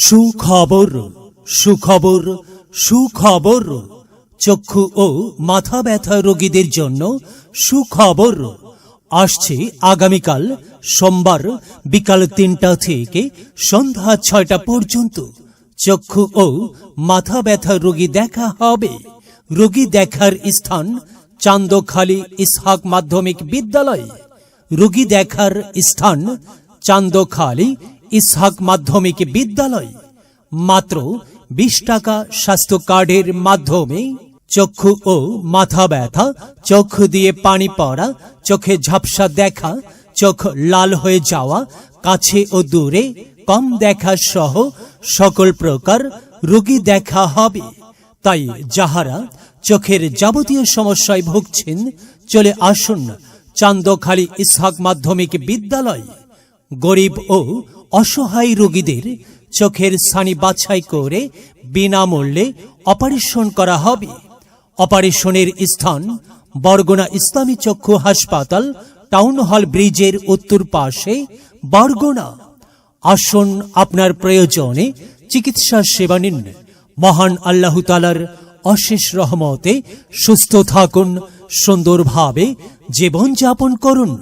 সুখবর সুখবর সুখবর চক্ষু ও মাথা ব্যথা রোগীদের জন্য সুখবর আসছে আগামীকাল সোমবার বিকাল ৩টা থেকে সন্ধ্যা ৬টা পর্যন্ত চক্ষু ও মাথা ব্যথা রোগী দেখা হবে। রোগী দেখার স্থান চান্দখালী ইসহাক মাধ্যমিক বিদ্যালয়। রোগী দেখার স্থান চান্দখালী ইসহাক মাধ্যমিক বিদ্যালয়। মাত্র ২০ টাকা স্বাস্থ্য কার্ডের মাধ্যমে চক্ষু ও মাথা ব্যথা, চোখ দিয়ে পানি পড়া, চোখে ঝাপসা দেখা, চোখ লাল হয়ে যাওয়া, কাছে ও দূরে কম দেখা সহ সকল প্রকার রোগী দেখা হবে। তাই যাহারা চোখের যাবতীয় সমস্যায় ভুগছেন চলে আসুন চান্দখালী ইসহাক মাধ্যমিক বিদ্যালয়। গরিব ও অসহায় রোগীদের চোখের ছানি বাছাই করে বিনামূল্যে অপারেশন করা হবে। অপারেশনের স্থান বরগুনা ইসলামী চক্ষু হাসপাতাল, টাউন হল ব্রিজের উত্তর পাশে, বরগুনা। আসুন আপনার প্রয়োজনে চিকিৎসা সেবা নিন। মহান আল্লাহ তাআলার অশেষ রহমতে সুস্থ থাকুন, সুন্দরভাবে জীবন যাপন করুন।